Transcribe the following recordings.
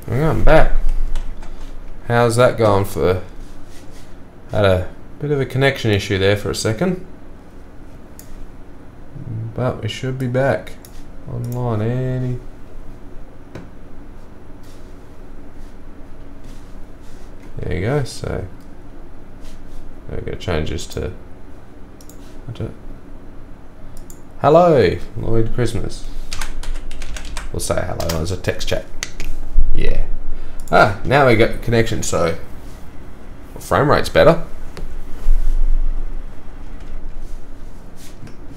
I'm back. How's that going for... Had a bit of a connection issue there for a second. But we should be back. Online, Annie. There you go, so... We're going to change this to... Hello, Lloyd Christmas. We'll say hello as a text chat. Yeah. Ah, now we got connection, so frame rate's better.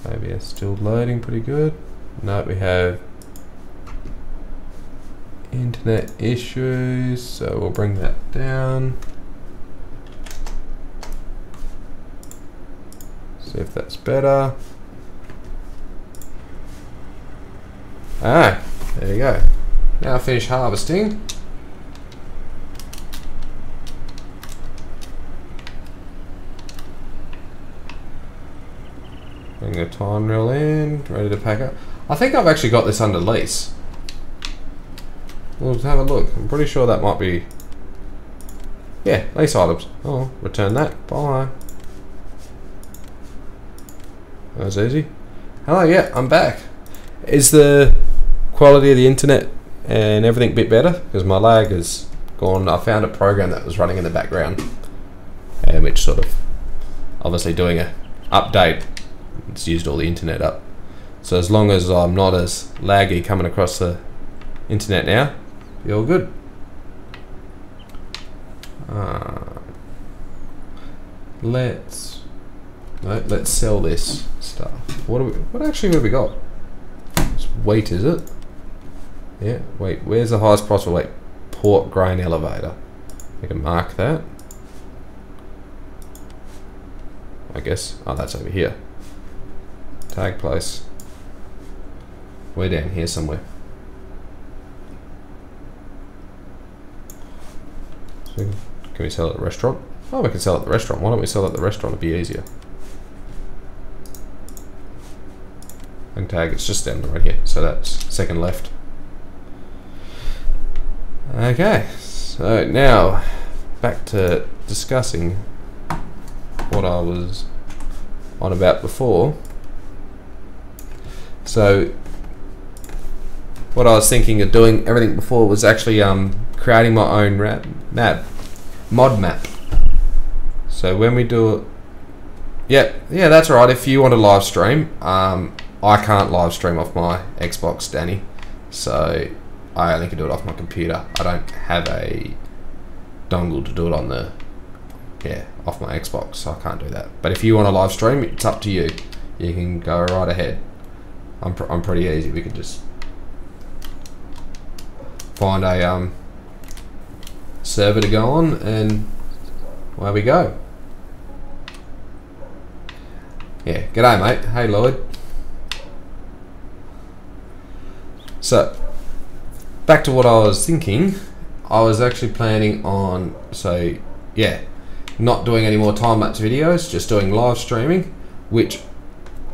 Maybe it's still loading pretty good. No, we have internet issues, so we'll bring that down. See if that's better. Ah, there you go. Now I finish harvesting. Bring the time reel in, ready to pack up. I think I've actually got this under lease. We'll have a look. I'm pretty sure that might be... Yeah, lease items. Oh, return that. Bye. That was easy. Hello, yeah, I'm back. Is the quality of the internet and everything a bit better? Because my lag has gone. I found a program that was running in the background, and which sort of obviously doing a update. It's used all the internet up. So as long as I'm not as laggy coming across the internet now, be all good. Let's sell this stuff. What actually have we got? It's wheat, is it? Yeah, wait, where's the highest possible weight? Pork grain elevator. We can mark that. I guess. Oh, that's over here. Tag place. We're down here somewhere. So can we sell it at the restaurant? Oh, we can sell it at the restaurant. Why don't we sell it at the restaurant? It'd be easier. And tag, it's just down the right here. So that's second left. Okay, so now back to discussing what I was on about before. So what I was thinking of doing everything before was actually creating my own mod map. So when we do it, yeah, that's right. If you want to live stream, I can't live stream off my Xbox, Danny. So I only can do it off my computer. I don't have a dongle to do it on the, off my Xbox, so I can't do that. But if you want to live stream, it's up to you. You can go right ahead. I'm pretty easy. We can just find a server to go on, and away we go. Yeah, g'day mate. Hey Lloyd. So back to what I was thinking. I was actually planning on, not doing any more time-lapse videos, just doing live streaming, which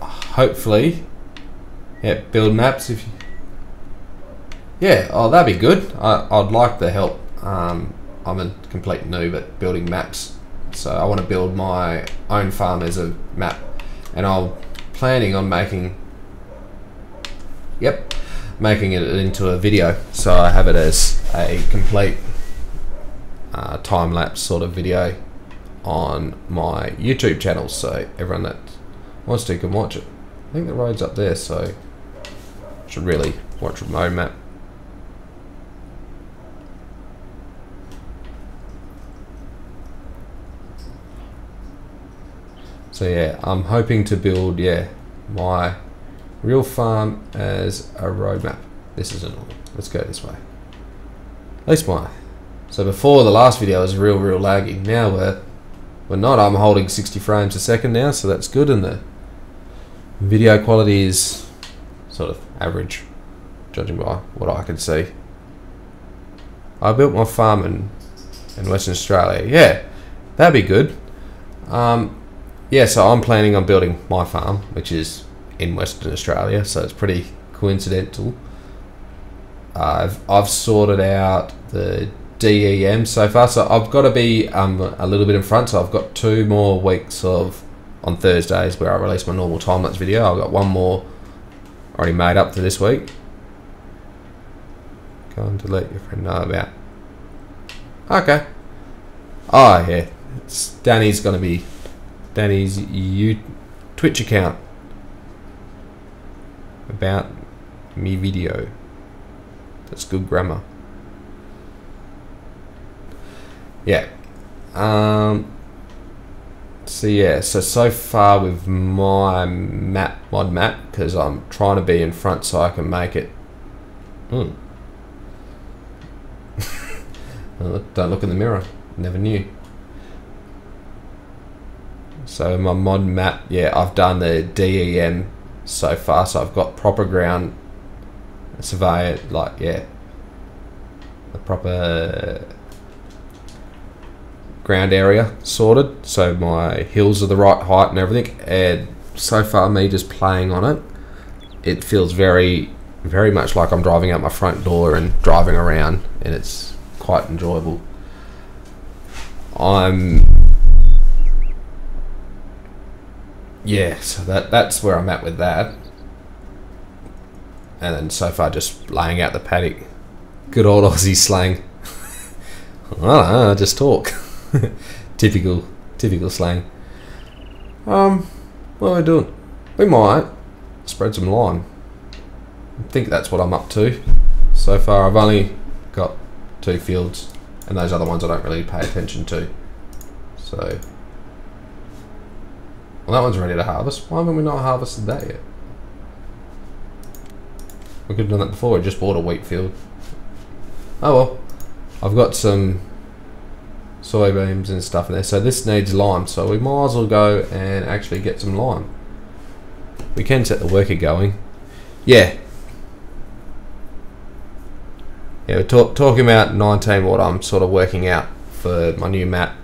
hopefully, build maps. If you, that'd be good. I'd like the help. I'm a complete noob at building maps, so I want to build my own farm as a map, and I'm planning on making it into a video, so I have it as a complete time-lapse sort of video on my YouTube channel, so everyone that wants to can watch it. I think the road's up there, so should really watch my map. So yeah, I'm hoping to build my real farm as a roadmap. This is annoying. Let's go this way. At least so before the last video was real laggy. Now we're not. I'm holding 60 frames a second now, so that's good, and the video quality is sort of average, judging by what I can see. I built my farm in Western Australia. Yeah, that'd be good. So I'm planning on building my farm, which is in Western Australia, so it's pretty coincidental. I've sorted out the DEM so far. So I've got to be a little bit in front. So I've got 2 more weeks of on Thursdays where I release my normal time-lapse video. I've got 1 more already made up for this week. Go on to let your friend know about. Okay. Oh yeah, Danny's gonna be Danny's Twitch account about me video. That's good grammar. Yeah. So yeah, so far with my mod map, because I'm trying to be in front so I can make it. Don't look in the mirror. Never knew. So my mod map, yeah, I've done the DEM so far, so I've got proper ground surveyor, like, yeah, the proper ground area sorted, so my hills are the right height and everything. And so far, me just playing on it, it feels very much like I'm driving out my front door and driving around, and it's quite enjoyable. Yeah, so that's where I'm at with that. And then so far just laying out the paddock. Good old Aussie slang. I don't know, I just talk. typical slang. What are we doing? We might spread some lime. I think that's what I'm up to. So far I've only got 2 fields, and those other ones I don't really pay attention to. So, well, that one's ready to harvest. Why haven't we not harvested that yet? We could have done that before. We just bought a wheat field. Oh well. I've got some soybeans and stuff in there. So this needs lime. So we might as well go and actually get some lime. We can set the worker going. Yeah. Yeah, we're talking about 19, what I'm sort of working out for my new map.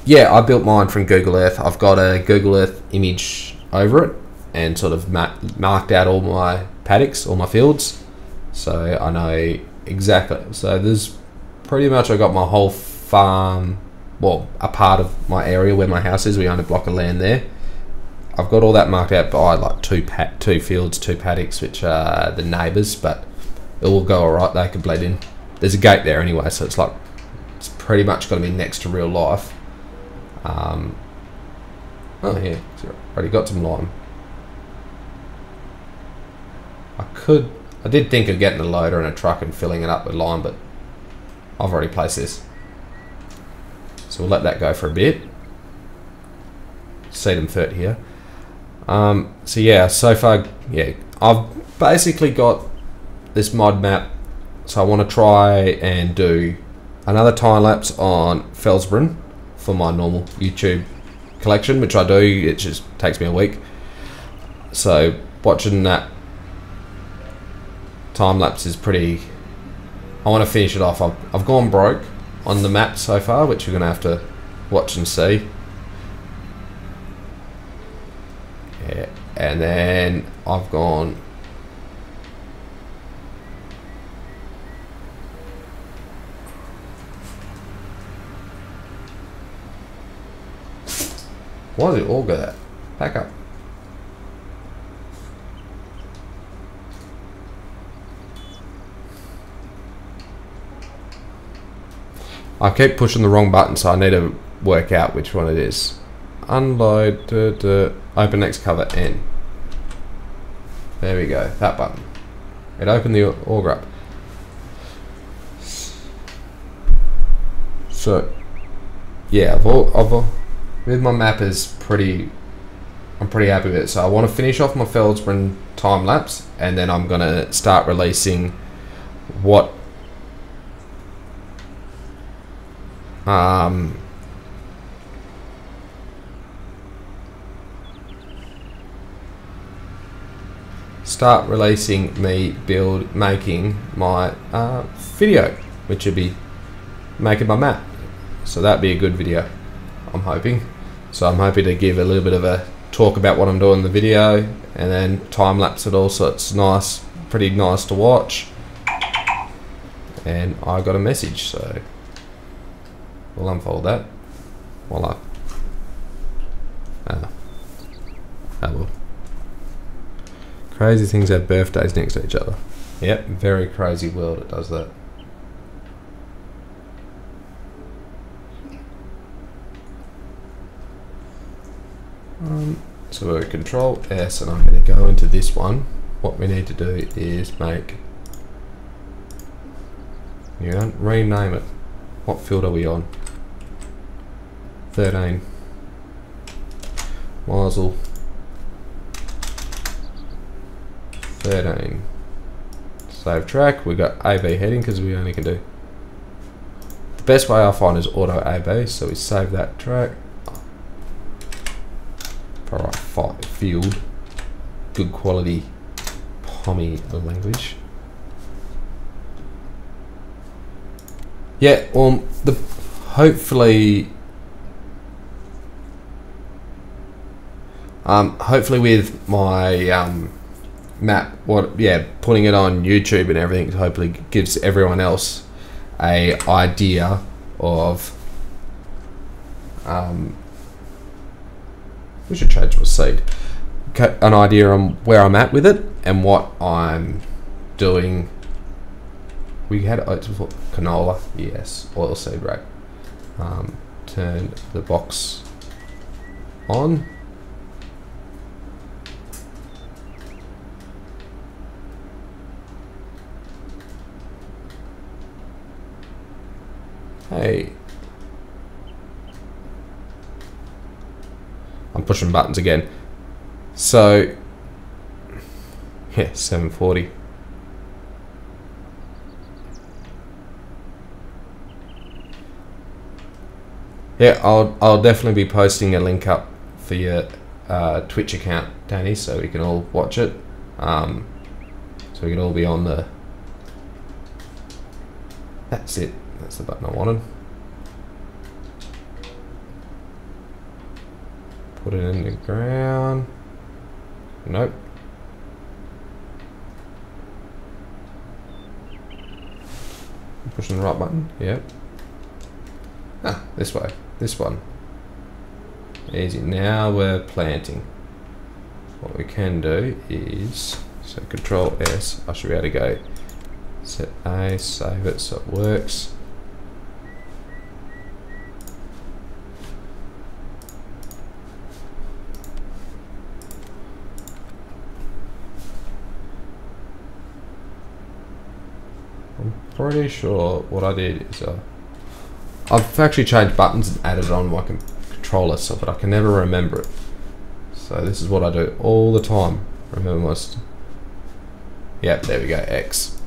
Yeah, I built mine from Google Earth. I've got a Google Earth image over it and sort of marked out all my paddocks, all my fields. So I know exactly. So there's pretty much, I got my whole farm, well, a part of my area where my house is. We own a block of land there. I've got all that marked out by like 2 fields, 2 paddocks, which are the neighbours, but it will go alright. They can blend in. There's a gate there anyway, so it's like, it's pretty much going to be next to real life. Oh yeah, already got some lime. I did think of getting a loader and a truck and filling it up with lime, but I've already placed this. So we'll let that go for a bit. Seed them 30 here. So yeah, so far, yeah, I've basically got this mod map. So I want to try and do another time lapse on Felsbrunn for my normal YouTube collection, which I do. It just takes me a week. So watching that time lapse is pretty. I want to finish it off. I've gone broke on the map so far, which you're gonna have to watch and see. Yeah, and then I've gone. Why does it all go that? Back up. I keep pushing the wrong button, so I need to work out which one it is. Unload, open next cover, N. There we go, that button. It opened the auger up. So, yeah, with my map is pretty, I'm pretty happy with it. So I want to finish off my Felsbrunn time lapse, and then I'm gonna start releasing what start releasing me making my video, which would be making my map. So that'd be a good video, I'm hoping. So I'm hoping to give a little bit of a talk about what I'm doing in the video, and then time lapse it all, so it's nice, pretty nice to watch. and I got a message, so we'll unfold that. Voila. Oh well. Crazy things have birthdays next to each other. Yep, very crazy world it does that. So we're Control S, and I'm going to go into this one. What we need to do is make, rename it. What field are we on? 13. Mazel. 13. Save track. We got AB heading because we only can do. The best way I find is auto AB, so we save that track. Alright, field. Good quality Pommy language. Yeah, hopefully with my map, putting it on YouTube and everything hopefully gives everyone else a idea of we should change my seed. An idea on where I'm at with it and what I'm doing. We had oats before. Canola, yes. Oilseed rape. Turn the box on. Hey. I'm pushing buttons again. So, yeah, 740. Yeah, I'll definitely be posting a link up for your Twitch account, Danny, so we can all watch it. So we can all be on the. That's it. That's the button I wanted. Put it in the ground. Nope. I'm pushing the right button. Yep. Ah, this way. This one. Easy. Now we're planting. What we can do is, so Control S, I should be able to go set A, save it so it works. Pretty sure what I did is I've actually changed buttons and added it on my controller, so but I can never remember it. So this is what I do all the time. Remember most. Yep, there we go. X.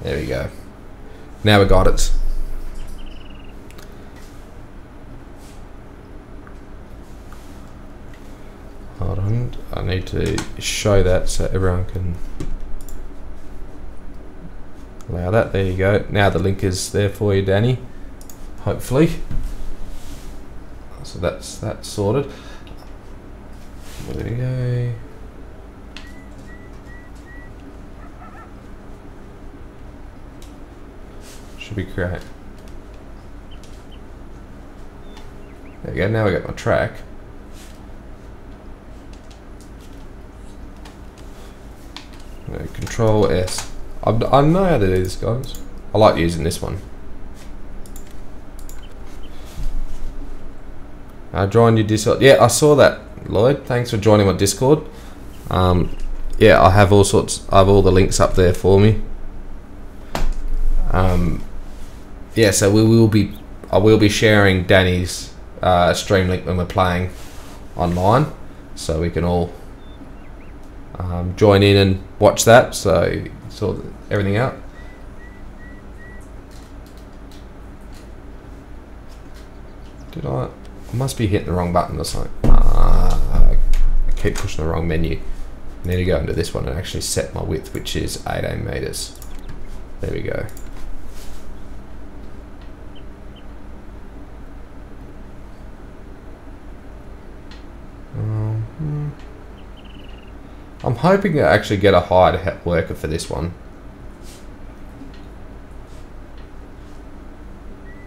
There we go. Now we got it. Hold on, I need to show that so everyone can allow that. There you go. Now the link is there for you, Danny. Hopefully. So that's that sorted. There we go. Should be great. There we go. Now we got my track. Control S. I know how to do this, guys. I like using this one. I joined your Discord. Yeah, I saw that, Lloyd. Thanks for joining my Discord. Yeah, I have all sorts. I have all the links up there for me. Yeah, so I will be sharing Danny's stream link when we're playing online, so we can all join in and watch that, so sort everything out. I must be hitting the wrong button or something. I keep pushing the wrong menu. I need to go into this one and actually set my width, which is 18 meters. There we go. I'm hoping to actually get a hired worker for this one.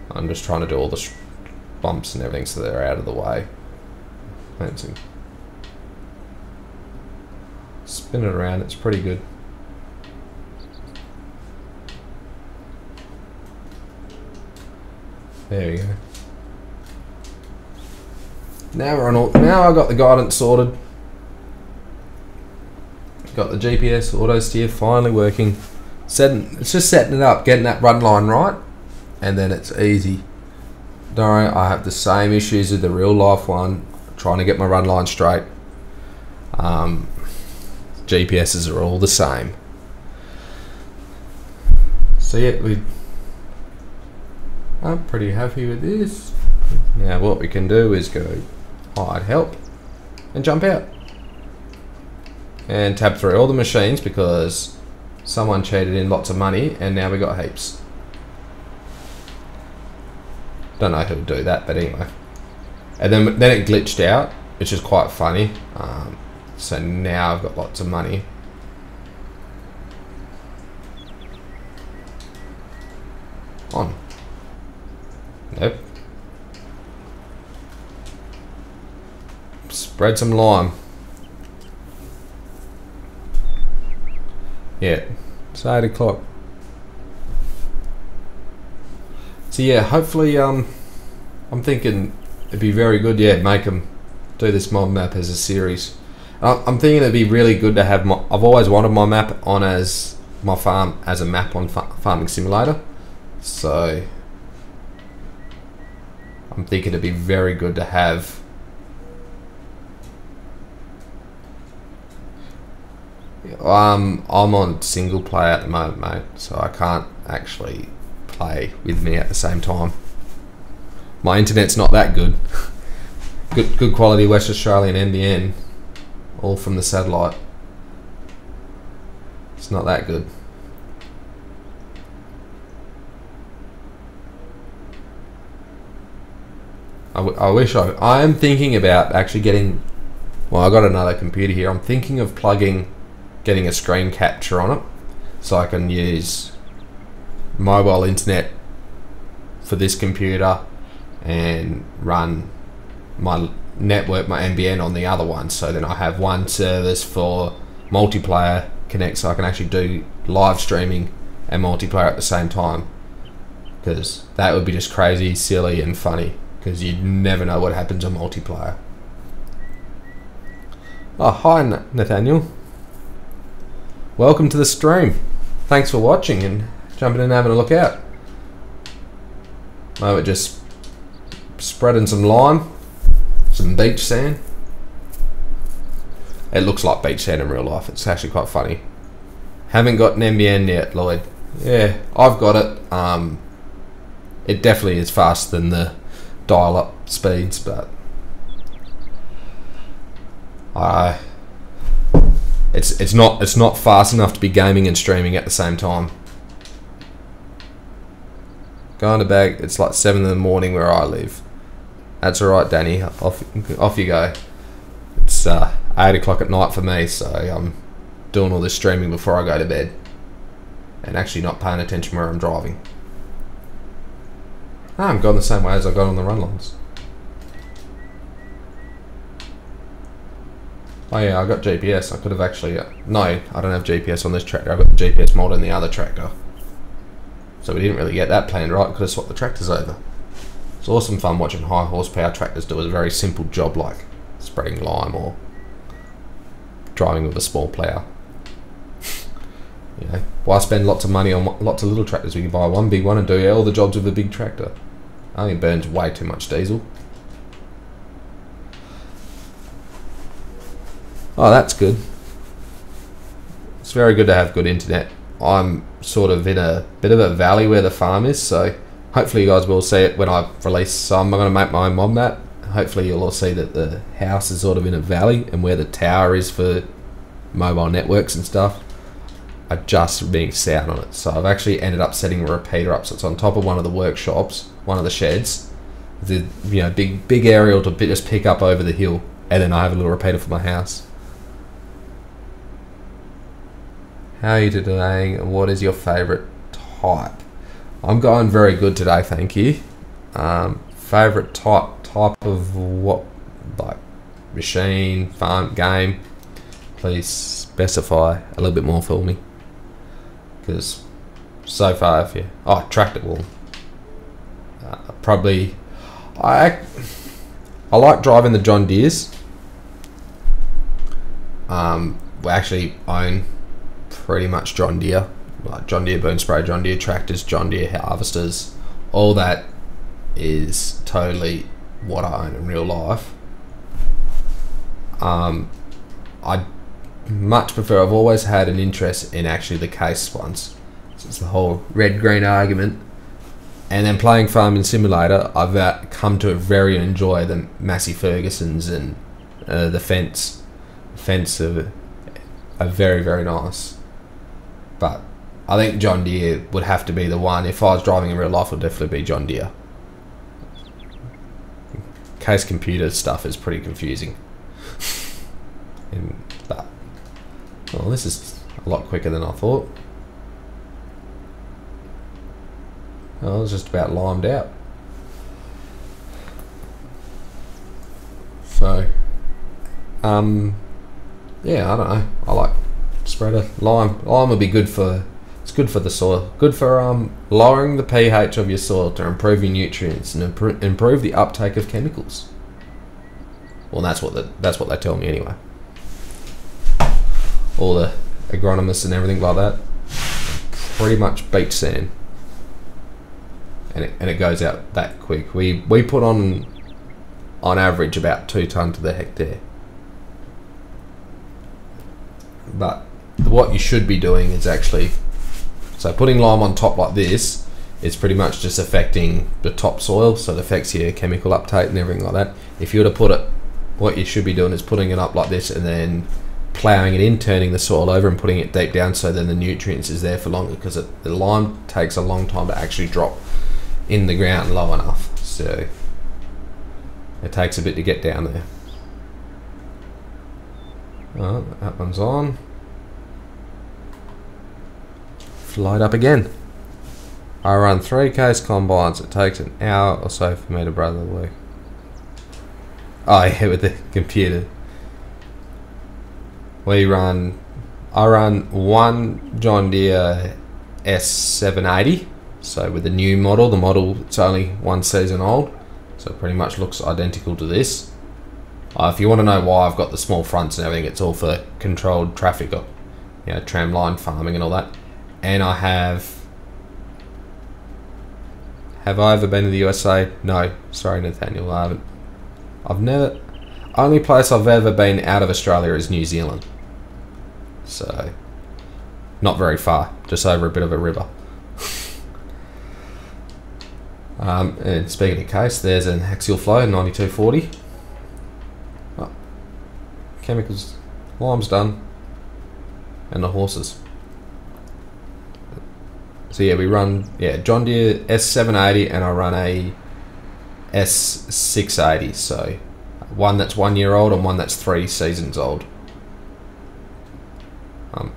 I'm just trying to do all the bumps and everything so they're out of the way. Fancy. Spin it around, it's pretty good. There we go. Now we're on all. Now I got the guidance sorted. Got the GPS auto steer finally working. It's just setting it up, getting that run line right, and then it's easy. Don't worry, I have the same issues with the real life one. Trying to get my run line straight. GPSs are all the same. So yeah, I'm pretty happy with this. Now what we can do is go hide help and jump out and tab through all the machines because someone cheated in lots of money and now we got heaps. Don't know who would do that, but anyway. And then it glitched out, which is quite funny. So now I've got lots of money. On. Nope. Spread some lime. Yeah, it's 8 o'clock. So yeah, hopefully I'm thinking it'd be very good, yeah, make them do this mod map as a series. I'm thinking it'd be really good to have I've always wanted my map on as my farm as a map on Farming Simulator. So I'm thinking it'd be very good to have I'm on single player at the moment, mate, so I can't actually play with me at the same time. My internet's not that good. Good quality West Australian NBN, all from the satellite. It's not that good. I wish I am thinking about actually getting. Well, I got another computer here. I'm thinking of getting a screen capture on it, so I can use mobile internet for this computer and run my network, my NBN on the other one. So then I have one service for multiplayer connect, so I can actually do live streaming and multiplayer at the same time. Because that would be just crazy, silly, and funny. Because you'd never know what happens on multiplayer. Oh, hi Nathaniel. Welcome to the stream. Thanks for watching and jumping in and having a look out. We're just spreading some lime, some beach sand. It looks like beach sand in real life. It's actually quite funny. Haven't got an NBN yet, Lloyd. Yeah, I've got it. It definitely is faster than the dial-up speeds, but it's not fast enough to be gaming and streaming at the same time. Going to bed. It's like 7 in the morning where I live. That's all right, Danny. Off you go. It's 8 o'clock at night for me, so I'm doing all this streaming before I go to bed, and actually not paying attention where I'm driving. I'm going the same way as I got on the run lines. Oh yeah, I got GPS. I could have actually... no, I don't have GPS on this tractor. I've got the GPS mod on the other tractor. So we didn't really get that planned right. Could have swapped the tractors over. It's awesome fun watching high horsepower tractors do a very simple job like spreading lime or driving with a small plough. You know, why spend lots of money on lots of little tractors? We can buy one big one and do all the jobs with a big tractor. Only burns way too much diesel. Oh, that's good. It's very good to have good internet. I'm sort of in a bit of a valley where the farm is, so hopefully you guys will see it when I release some. I'm going to make my own mod map. Hopefully you'll all see that the house is sort of in a valley and where the tower is for mobile networks and stuff are just being sound on it. So I've actually ended up setting a repeater up so it's on top of one of the workshops, one of the sheds. The big aerial to just pick up over the hill, and then I have a little repeater for my house. How are you today? And what is your favourite type? I'm going very good today, thank you. Favourite type of what, like machine, farm, game? Please specify a little bit more for me. Because so far, if you tractor wool. Probably, I like driving the John Deeres. We actually own pretty much John Deere, like John Deere boom spray, John Deere tractors, John Deere harvesters. All that is totally what I own in real life. I much prefer. I've always had an interest in actually the case ones. So it's the whole red-green argument. And then playing Farming Simulator, I've come to very enjoy the Massey Fergusons and the Fence. Fence are very, very nice. But I think John Deere would have to be the one. If I was driving in real life, it would definitely be John Deere. Case computer stuff is pretty confusing. But well, this is a lot quicker than I thought. Oh, I was just about limed out. So, yeah, I don't know. I like spreader. Lime would be good for. It's good for the soil. Good for lowering the pH of your soil to improve your nutrients and improve the uptake of chemicals. Well, that's what they tell me anyway. All the agronomists and everything like that. Pretty much beach sand. And it goes out that quick. We put on average about 2 tonne to the hectare. But what you should be doing is actually, so putting lime on top like this is pretty much just affecting the topsoil, so it affects your chemical uptake and everything like that. If you were to put it, what you should be doing is putting it up like this and then ploughing it in, turning the soil over and putting it deep down, so then the nutrients is there for longer, because the lime takes a long time to actually drop in the ground low enough, so it takes a bit to get down there. Oh, that one's on. Float up again. I run 3 case combines. It takes an hour or so for me to brother the work. Oh yeah, with the computer. I run one John Deere S780. So with the new model, the model it's only 1 season old, so it pretty much looks identical to this. If you want to know why I've got the small fronts and everything, it's all for controlled traffic, or tram line farming and all that. And I have I ever been to the USA? No, sorry Nathaniel, I haven't. Only place I've ever been out of Australia is New Zealand. So not very far, just over a bit of a river. And speaking of case, there's an axial flow 9240. Oh, chemicals, lime's done, and the horses. So yeah, we run John Deere S780 and I run a S680. So one that's 1 year old and one that's 3 seasons old.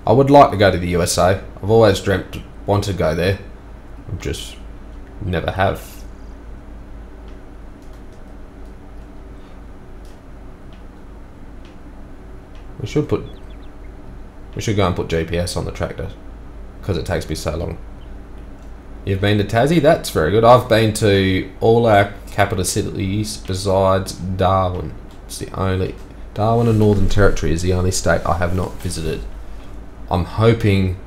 I would like to go to the USA. I've always wanted to go there. I just never have. We should go and put GPS on the tractor, because it takes me so long. You've been to Tassie? That's very good. I've been to all our capital cities besides Darwin. It's the only, Darwin and Northern Territory is the only state I have not visited. I'm hoping,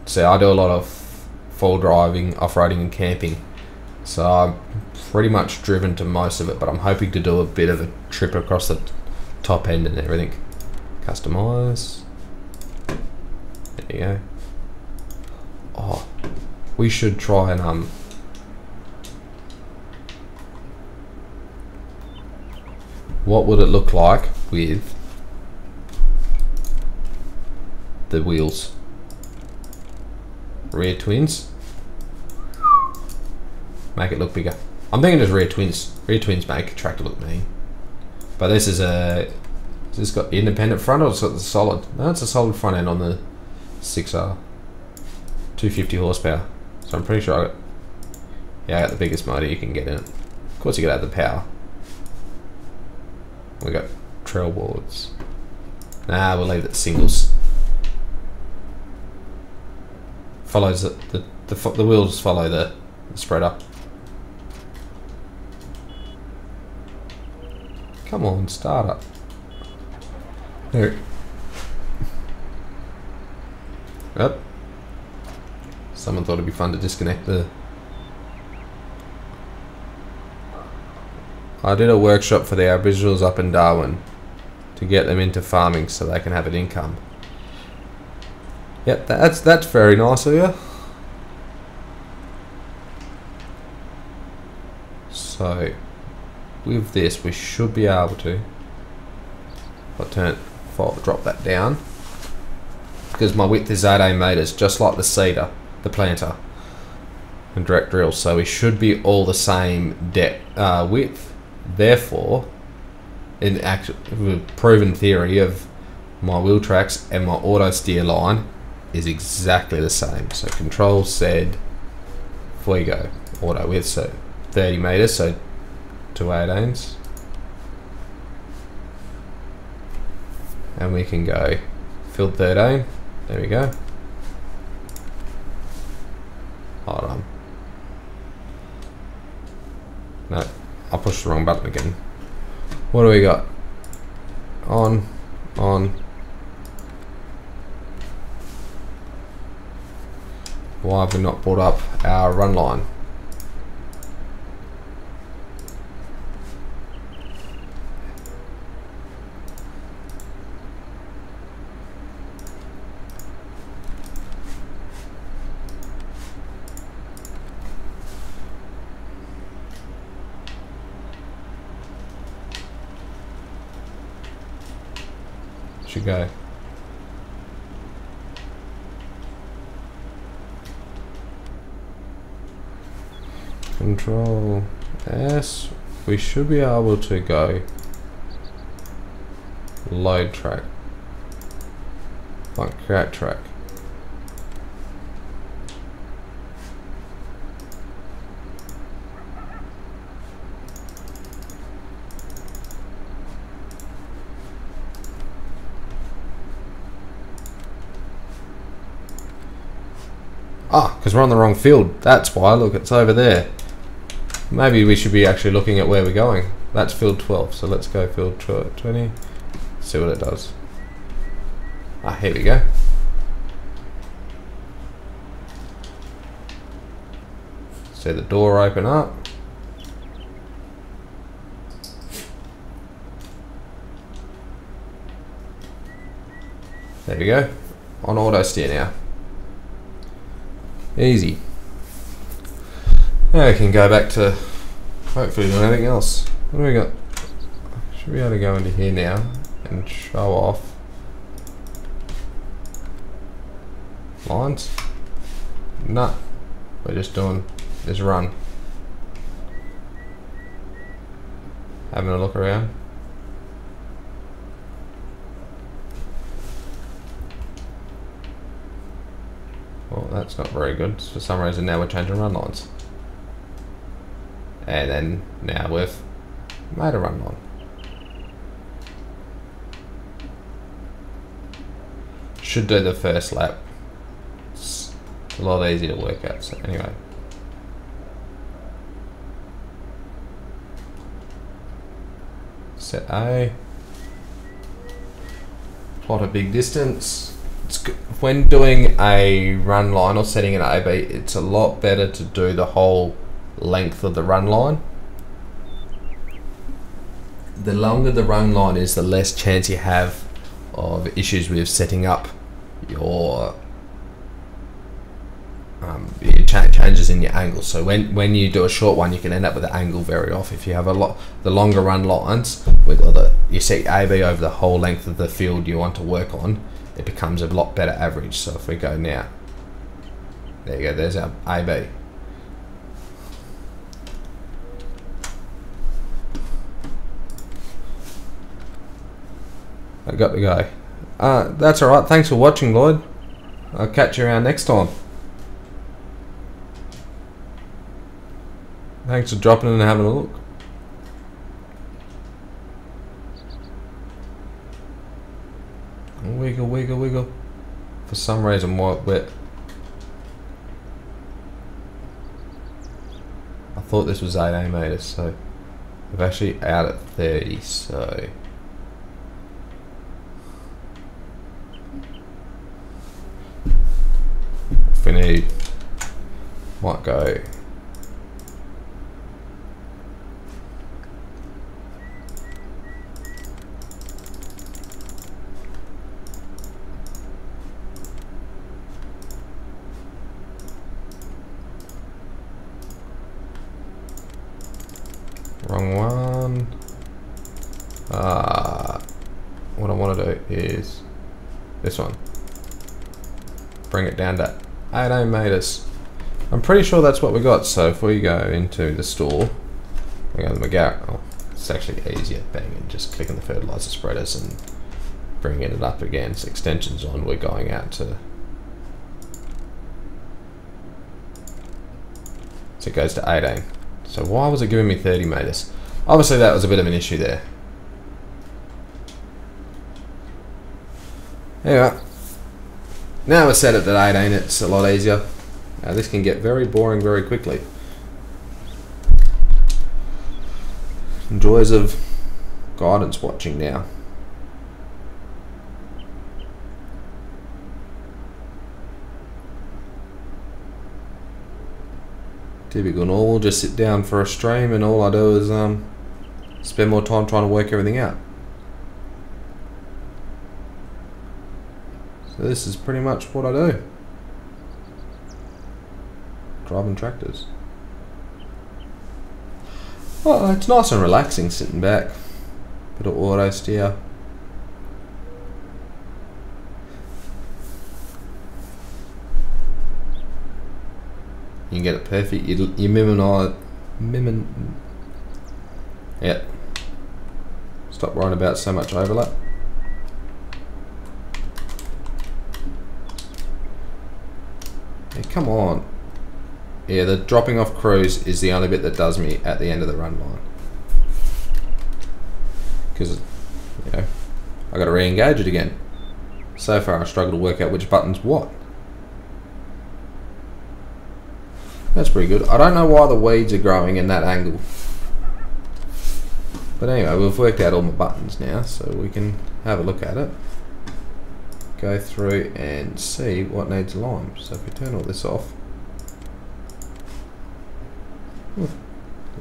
so I do a lot of fall driving, off-roading and camping. So I'm pretty much driven to most of it, but I'm hoping to do a bit of a trip across the top end and everything. Customize. There you go. Oh, we should try and what would it look like with the wheels? Rear twins. Make it look bigger. I'm thinking just rear twins. Rear twins make a tractor look mean. But this is a Has this got independent front or it's got the solid? No, it's a solid front end on the 6R. 250 horsepower. So I'm pretty sure I got the biggest motor you can get in it. Of course you gotta have the power. We got trail boards. Nah, we'll leave it singles. Follows the wheels follow the spreader. Come on, start up. There. Yep. Someone thought it'd be fun to disconnect the... I did a workshop for the Aboriginals up in Darwin to get them into farming so they can have an income. Yep, that's very nice of you. So, with this, we should be able to. If I drop that down, because my width is 18 meters, just like the seeder, the planter, and direct drill. So we should be all the same depth, width. Therefore, in proven theory of my wheel tracks and my auto steer line is exactly the same. So control said, if we go auto width, so 30 meters, so 2/18s, and we can go field 13. There we go. Hold on. No, I pushed the wrong button again. What do we got? On. Why have we not brought up our run line? Should go. Control S. We should be able to go load track. Like create track. Ah, because we're on the wrong field. That's why. Look, it's over there. Maybe we should be actually looking at where we're going. That's field 12. So let's go field 20. See what it does. Ah, here we go. See the door open up. There we go. On auto steer now. Easy. Now we can go back to hopefully doing anything else. What do we got? Should be able to go into here now and show off lines. No, we're just doing this run. Having a look around. Well, that's not very good. For some reason now we're changing run lines. And then now we've made a run line. Should do the first lap. It's a lot easier to work out. So anyway. Set A. Plot a big distance. When doing a run line or setting an AB, it's a lot better to do the whole length of the run line. The longer the run line is, the less chance you have of issues with setting up your changes in your angle. So when you do a short one, you can end up with the angle very off. If you have the longer run lines with you set AB over the whole length of the field you want to work on, it becomes a lot better average. So if we go now, there you go, there's our AB. I got to go. That's alright. Thanks for watching, Lloyd. I'll catch you around next time. Thanks for dropping in and having a look. Wiggle, wiggle, wiggle. For some reason, I thought this was 18 meters, so we're actually out at 30. So if we need, might go. Wrong one. What I want to do is this one. Bring it down to 18 meters. I'm pretty sure that's what we got. So if we go into the store, we go to the McGarrett. Oh, it's actually easier banging, just clicking the fertilizer spreaders and bringing it up against extensions on. We're going out to. So it goes to 18. So why was it giving me 30 meters? Obviously that was a bit of an issue there. Anyway, now we're set it at 18, it's a lot easier. This can get very boring very quickly. Joys of guidance watching now. Typical normal, just sit down for a stream and all I do is spend more time trying to work everything out. So this is pretty much what I do. Driving tractors. Oh, it's nice and relaxing sitting back. Bit of auto steer. You can get it perfect. You yeah. Stop worrying about so much overlap. Yeah, come on. Yeah, the dropping off cruise is the only bit that does me at the end of the run line. Because, you know, I got to re-engage it again. So far I struggle to work out which button's what. That's pretty good. I don't know why the weeds are growing in that angle. But anyway, we've worked out all my buttons now, so we can have a look at it. Go through and see what needs lime. So if we turn all this off.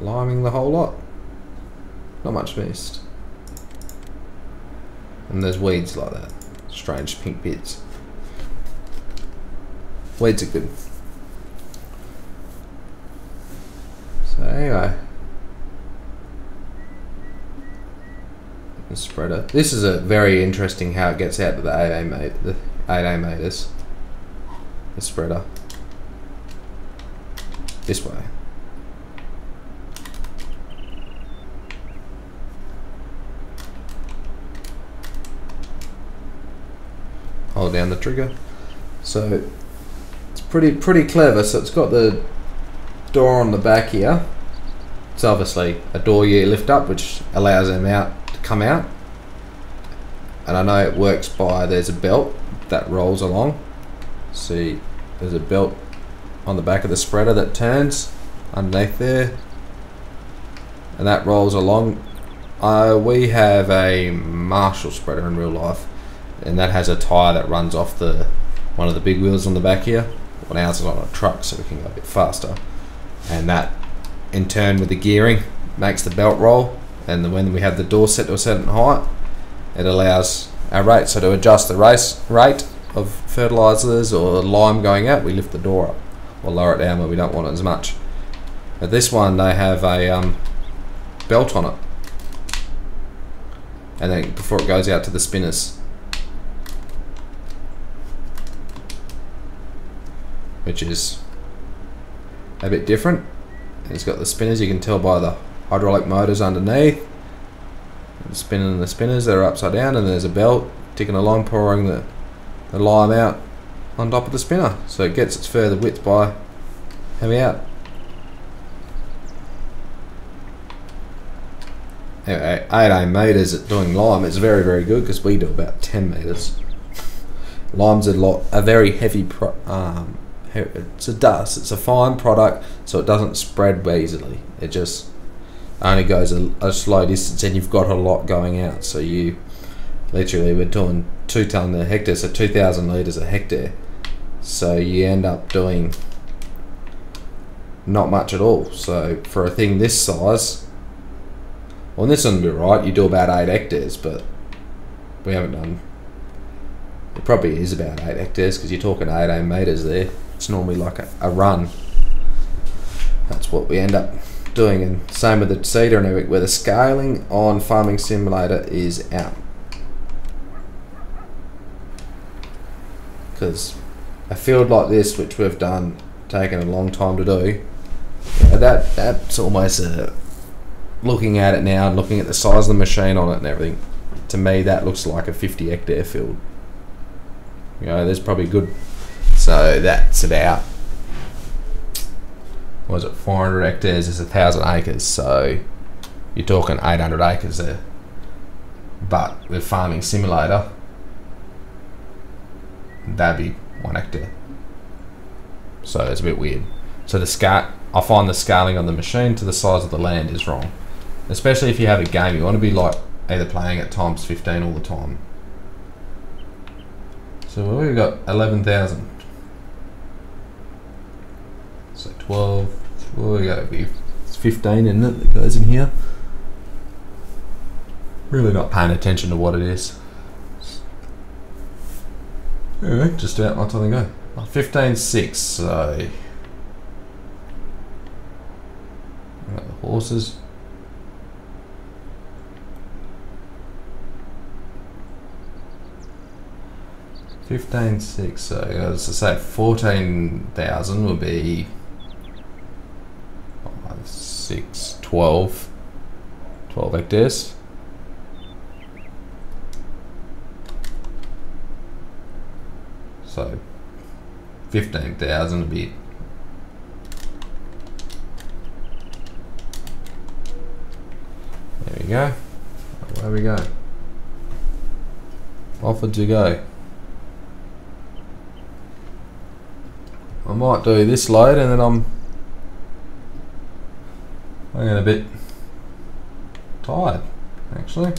Liming the whole lot. Not much missed. And there's weeds like that. Strange pink bits. Weeds are good. So anyway, the spreader. This is a very interesting how it gets out to the 18 meters. The spreader. This way. Hold down the trigger. So it's pretty clever. So it's got the door on the back here. It's obviously a door you lift up which allows them out to come out, and I know it works by there's a belt that rolls along. See, there's a belt on the back of the spreader that turns underneath there, and that rolls along. We have a Marshall spreader in real life, and that has a tyre that runs off the one of the big wheels on the back here. Well, ours is on a truck, so we can go a bit faster. And that in turn with the gearing makes the belt roll, and then when we have the door set to a certain height, it allows our rate. So to adjust the rate of fertilizers or lime going out, we lift the door up or lower it down where we don't want it as much. But this one, they have a belt on it, and then before it goes out to the spinners, which is a bit different. And it's got the spinners, you can tell by the hydraulic motors underneath. spinning the spinners that are upside down, and there's a belt ticking along, pouring the lime out on top of the spinner, so it gets its further width by having out. Anyway, 18 metres at doing lime is very, very good, because we do about 10 metres. Lime's a very heavy it's a dust. It's a fine product, so it doesn't spread easily. It just only goes a slow distance, and you've got a lot going out. So you literally, we're doing 2 tonne a hectare, so 2,000 litres a hectare. So you end up doing not much at all. So for a thing this size, well, this wouldn't be right. You do about 8 hectares, but we haven't done. It probably is about 8 hectares, because you're talking 18 metres there. It's normally like a run. That's what we end up doing, and same with the seeder and everything, where the scaling on Farming Simulator is out. Because a field like this, which we've done, taken a long time to do, that's almost looking at it now and looking at the size of the machine on it and everything, to me that looks like a 50 hectare field. You know, there's probably good, so that's about, what was it, 400 hectares is 1,000 acres, so you're talking 800 acres there. But with Farming Simulator, that'd be 1 hectare. So it's a bit weird. So I find the scaling on the machine to the size of the land is wrong. Especially if you have a game, you want to be like either playing at times 15 all the time. So we've got 11,000. So 12. Well, we got to be, it's 15, isn't it, that goes in here. Really not paying attention to what it is. Anyway, just out my time to go. 15.6. So we got the horses. 15.6, so as I say, 14,000 would be 5, 6, 12 hectares. So 15,000 would be, there we go, away we go, offered to go. I might do this load, and then I'm getting a bit tired, actually.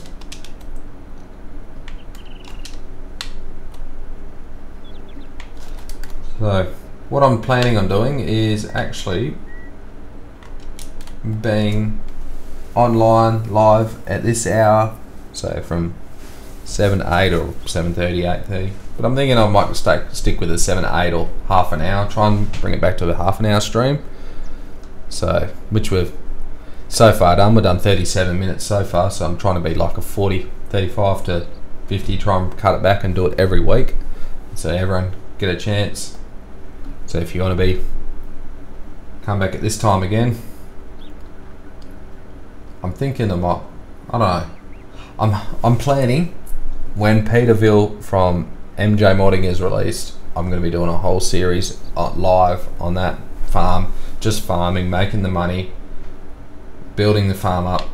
So what I'm planning on doing is actually being online live at this hour, so from 7 to 8 or 7:30, 8:30. But I'm thinking I might stick with a 7 to 8 or half an hour, try and bring it back to a half an hour stream. So, which we've so far done, we've done 37 minutes so far, so I'm trying to be like a 40, 35 to 50, try and cut it back and do it every week, so everyone get a chance. So if you want to come back at this time again, I'm thinking I don't know, I'm planning when Peterville from MJ Modding is released, I'm going to be doing a whole series live on that farm, just farming, making the money, building the farm up.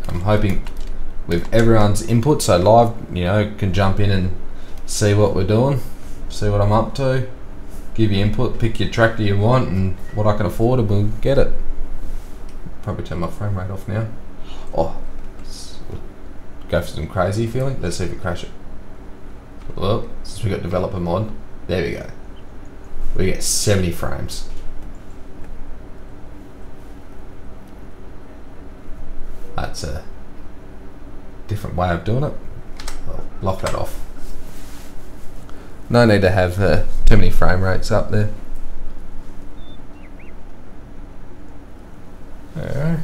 I'm hoping with everyone's input, so live, you know, can jump in and see what we're doing, see what I'm up to, give you input, pick your tractor you want and what I can afford, and we'll get it. Probably turn my frame rate off now. Oh, go for some crazy feeling. Let's see if we crash it. Well, since we got developer mod, there we go. We get 70 frames. That's a different way of doing it. I'll lock that off. No need to have too many frame rates up there. Alright.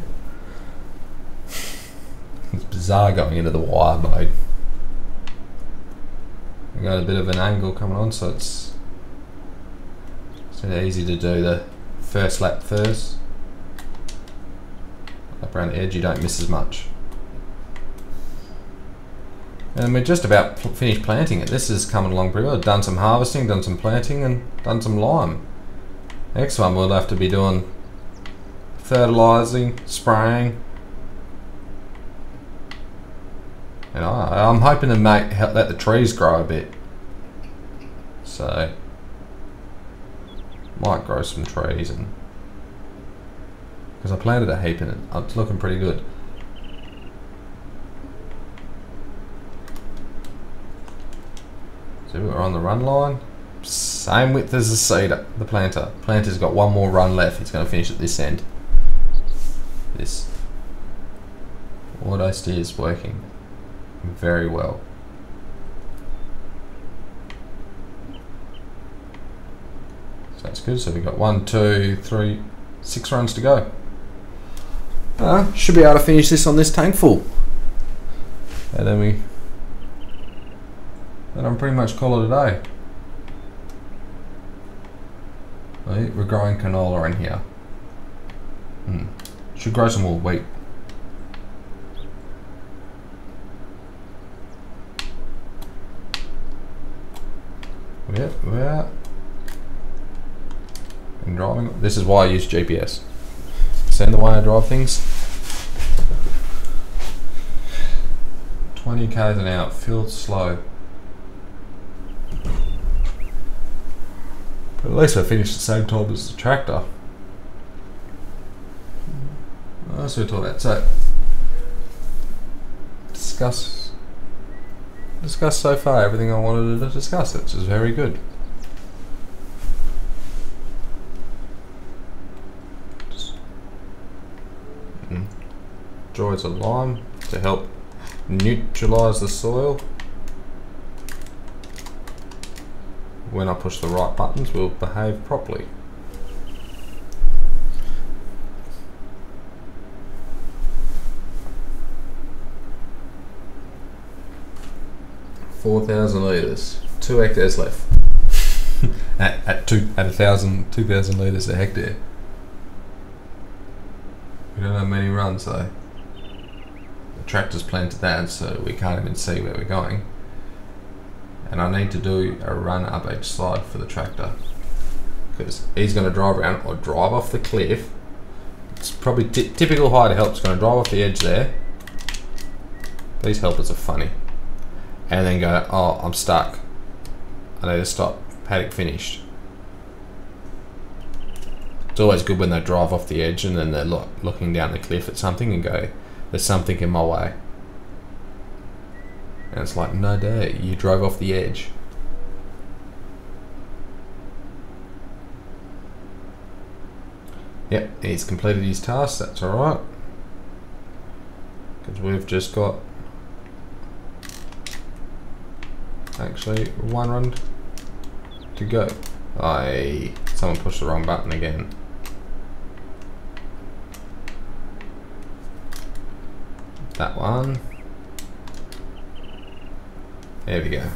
It's bizarre going into the wire mode. We got a bit of an angle coming on, so it's easy to do the first lap first. up around the edge, you don't miss as much. And we're just about finished planting it. This is coming along pretty well. Done some harvesting, done some planting, and done some lime. Next one we'll have to be doing fertilising, spraying. And I'm hoping to let the trees grow a bit. So, might grow some trees, and because I planted a heap in it, it's looking pretty good. So we're on the run line, same width as the seeder, the planter. Planter's got one more run left. It's going to finish at this end. This auto steer is working very well. So that's good. So we've got 1, 2, 3, 6 runs to go. Should be able to finish this on this tank full. And then I'm pretty much call it a day. We're growing canola in here. Should grow some more wheat. Yep, we're and driving. This is why I use GPS. Send the way I drive things. 20 k's an hour, feels slow. But at least I finished at the same time as the tractor. That's what we're talking about. So, discuss so far everything I wanted to discuss, which is very good. Droids of lime to help neutralise the soil. When I push the right buttons, we'll behave properly. $4,000 litres, 2 hectares left. at 2,000 litres a hectare. We don't have many runs though. The tractor's planted that, so we can't even see where we're going. And I need to do a run up each side for the tractor, because he's going to drive around or drive off the cliff. It's probably typical height help. It's going to drive off the edge there. These helpers are funny. And then go, oh, I'm stuck. I need to stop. Paddock finished. It's always good when they drive off the edge and then they're looking down the cliff at something and go, there's something in my way. And it's like, no day, you drove off the edge. Yep, he's completed his task, that's alright. Because we've just got actually 1 run to go. Someone pushed the wrong button again. That one. There we go.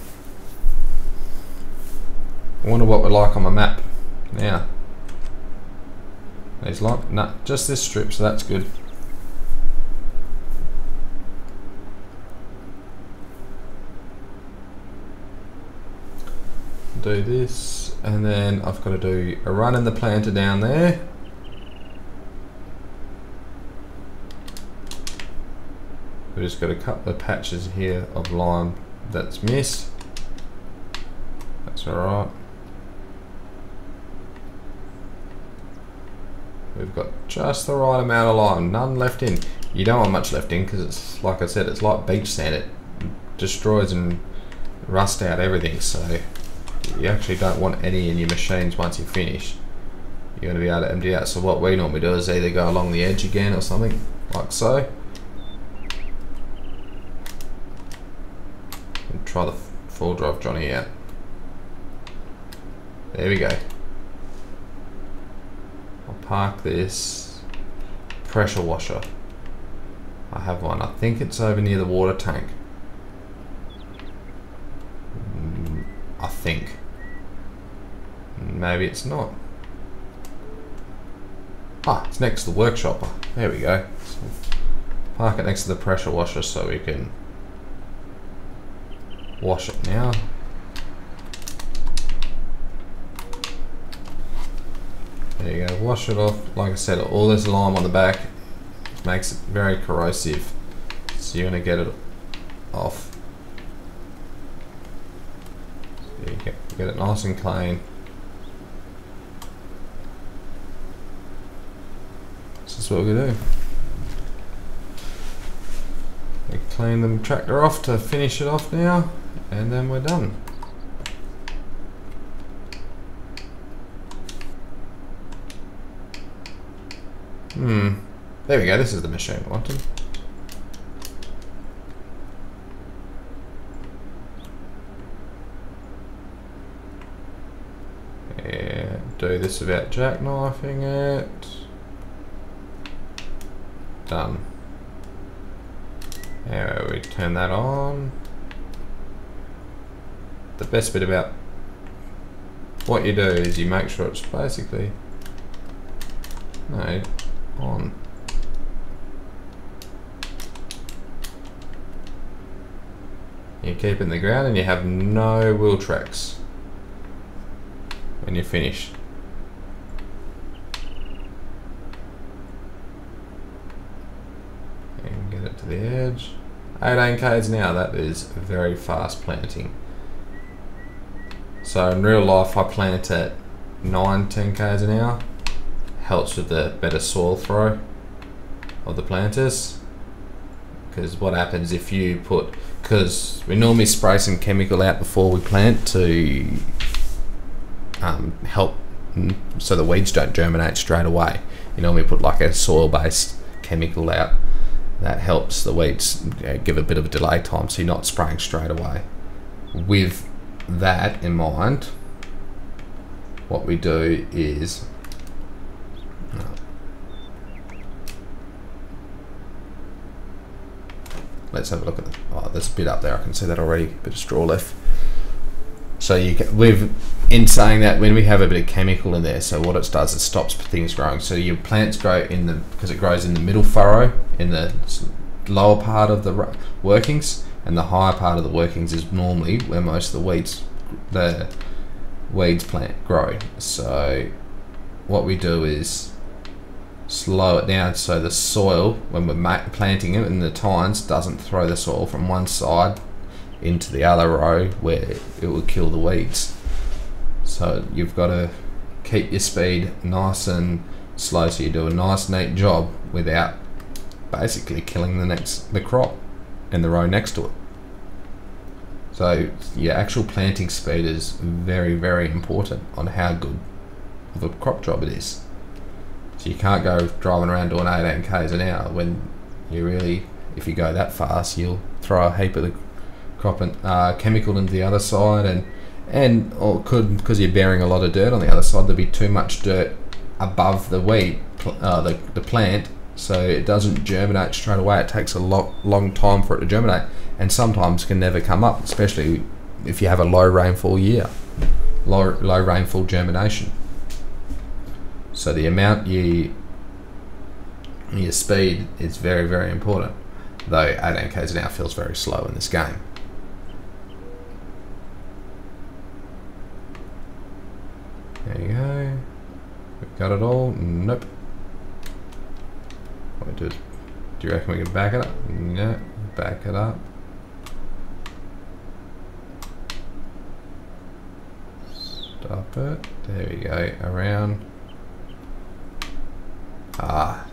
I wonder what we're like on my map now. There's like, nah, just this strip, so that's good. Do this, and then I've got to do a run in the planter down there. We've just got a couple of patches here of lime that's missed. That's alright. We've got just the right amount of lime, none left in. You don't want much left in because it's, like I said, it's like beach sand. It destroys and rusts out everything, so you actually don't want any in your machines once you finish. You're going to be able to empty it out. So what we normally do is either go along the edge again or something, like so. And try the full drive Johnny out. There we go. I'll park this pressure washer. I have one. I think it's over near the water tank. I think. Maybe it's not. Ah, it's next to the workshop. There we go. So park it next to the pressure washer so we can wash it now. There you go, wash it off. Like I said, all this lime on the back makes it very corrosive. So you're going to get it off. So you get it nice and clean. This is what we're going to do. We clean the tractor off to finish it off now, and then we're done. There we go, this is the machine I wanted. Yeah, do this without jackknifing it. Done. Now we turn that on. The best bit about what you do is you make sure it's basically on. You keep it in the ground and you have no wheel tracks when you're finished. And get it to the edge. 18 k's an hour, that is very fast planting. So in real life I plant at 9-10 k's an hour. Helps with the better soil throw of the planters. Because what happens if you put, because we normally spray some chemical out before we plant to help so the weeds don't germinate straight away. You normally put like a soil based chemical out that helps the weeds give a bit of a delay time so you're not spraying straight away. With that in mind, what we do is let's have a look at it. Oh, there's a bit up there. I can see that already. A bit of straw left. So you can, in saying that, when we have a bit of chemical in there, so what it does, it stops things growing. So your plants grow in the, because it grows in the middle furrow, in the lower part of the workings, and the higher part of the workings is normally where most of the weeds grow. So what we do is slow it down so the soil, when we're planting it in the tines, doesn't throw the soil from one side into the other row where it will kill the weeds. So you've got to keep your speed nice and slow so you do a nice neat job without basically killing the crop and the row next to it. So your actual planting speed is very, very important on how good of a crop job it is. So you can't go driving around doing 18 k's an hour when you really, if you go that fast, you'll throw a heap of the crop and chemical into the other side, or could, because you're bearing a lot of dirt on the other side, there'll be too much dirt above the weed, the plant, so it doesn't germinate straight away. It takes a long time for it to germinate, and sometimes can never come up, especially if you have a low rainfall year, low rainfall germination. So the amount your speed is very, very important, though 18 k's an hour feels very slow in this game. There you go. We've got it all. Nope. What we do you reckon we can back it up? No, back it up. Stop it. There we go. Around. Ah.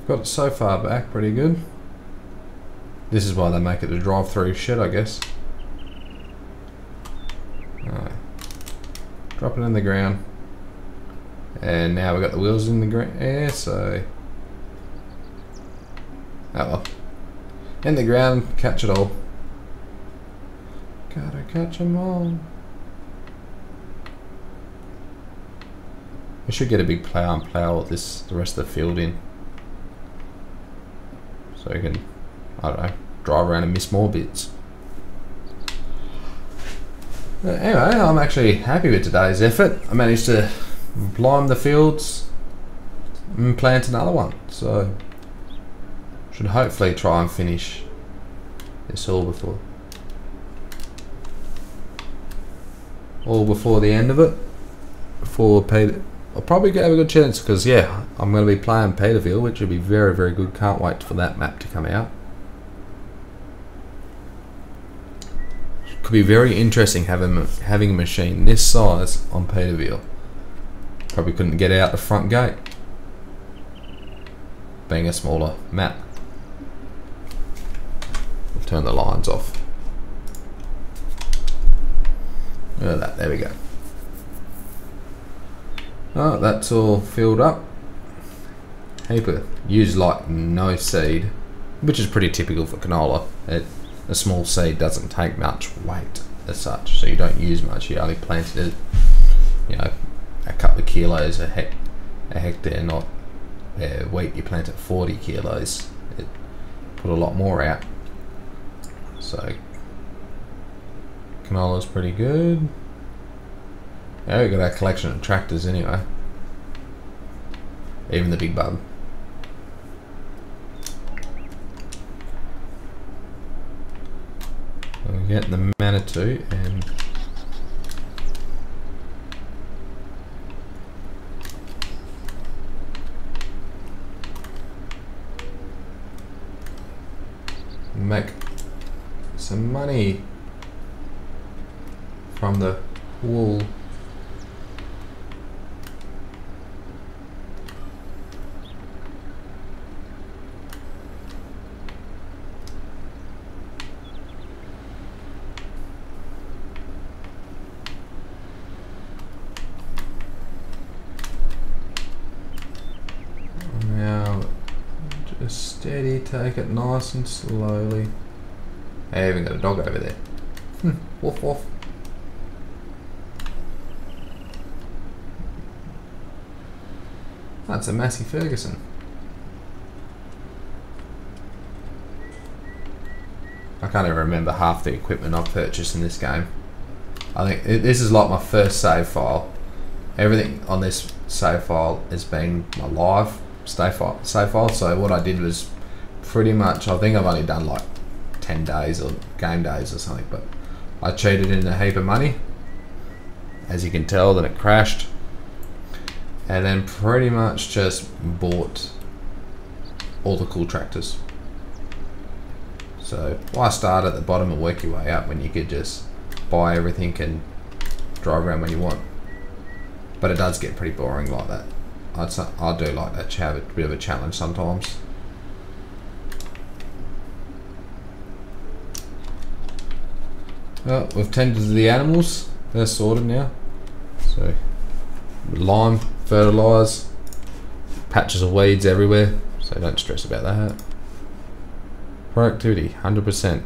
Got it so far back, pretty good. This is why they make it a drive-through shed, I guess. Alright. Drop it in the ground. And now we've got the wheels in the air, so... oh well. In the ground, catch it all. Gotta catch 'em all. We should get a big plough and plough the rest of the field in. So we can, I don't know, drive around and miss more bits. But anyway, I'm actually happy with today's effort. I managed to lime the fields and plant another one. So should hopefully try and finish this all before the end of it. Before Peter, I'll probably have a good chance because yeah, I'm going to be playing Peterville, which will be very, very good. Can't wait for that map to come out. Could be very interesting having a machine this size on Peterville. Probably couldn't get out the front gate, being a smaller map. We'll turn the lines off. Look at that, there we go. Oh, that's all filled up. Heap of use like no seed, which is pretty typical for canola. A small seed doesn't take much weight as such, so you don't use much. You only planted it, you know, a couple of kilos a hectare, not wheat. You plant at 40 kilos. It put a lot more out. So canola's pretty good. Yeah, we've got our collection of tractors anyway. Even the big bug. We're getting the Manitou and make some money from the wool. Now just steady, take it nice and slowly. I even got a dog over there. Woof woof. That's a Massey Ferguson. I can't even remember half the equipment I've purchased in this game. I think this is like my first save file. Everything on this save file has been my live save file. So what I did was pretty much, I think I've only done like 10 days or game days or something, but I cheated in a heap of money. As you can tell, then it crashed. And then pretty much just bought all the cool tractors. So why start at the bottom and work your way up when you could just buy everything and drive around when you want? But it does get pretty boring like that. I do like that, have a bit of a challenge sometimes. Well, we've tended to the animals. They're sorted now. So lime, fertilise, patches of weeds everywhere, so don't stress about that. Productivity 100%.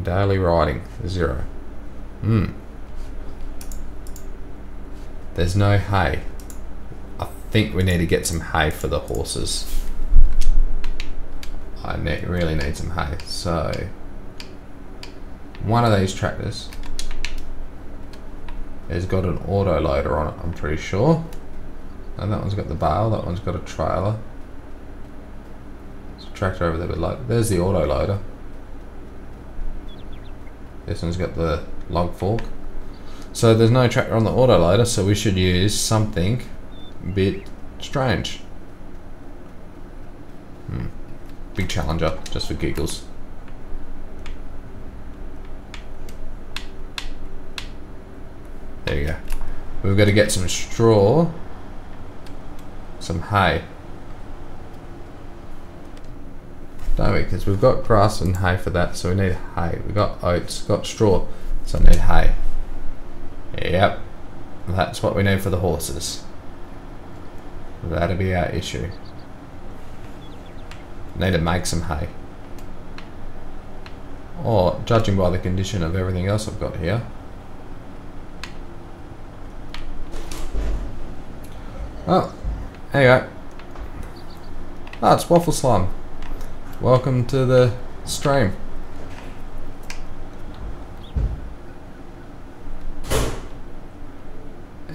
Daily riding 0. There's no hay. I think we need to get some hay for the horses. I really need some hay. So one of these tractors has got an auto loader on it, I'm pretty sure. And that one's got the bale, that one's got a trailer. There's a tractor over there with load. There's the auto loader. This one's got the log fork. So there's no tractor on the auto loader, so we should use something a bit strange. Big Challenger, just for giggles. There you go. We've got to get some straw, some hay. Don't we? Because we've got grass and hay for that, so we need hay. We've got oats, got straw, so I need hay. Yep, that's what we need for the horses. That'll be our issue. Need to make some hay. Or, judging by the condition of everything else I've got here, Oh, anyway. Ah, it's Waffle Slime. Welcome to the stream.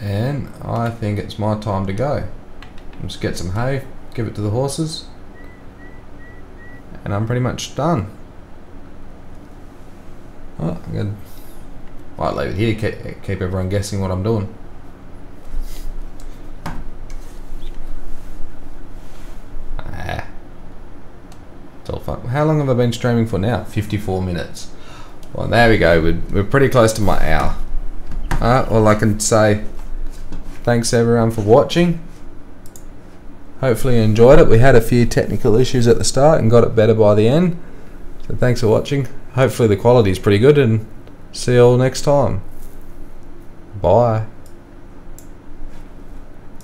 And I think it's my time to go. Just get some hay, give it to the horses, and I'm pretty much done. Oh, I'm gonna might leave it here, keep everyone guessing what I'm doing. It's all fun. How long have I been streaming for now? 54 minutes. Well, there we go. We're pretty close to my hour. Well, I can say thanks everyone for watching. Hopefully you enjoyed it. We had a few technical issues at the start and got it better by the end. So thanks for watching. Hopefully the quality is pretty good, and see you all next time. Bye.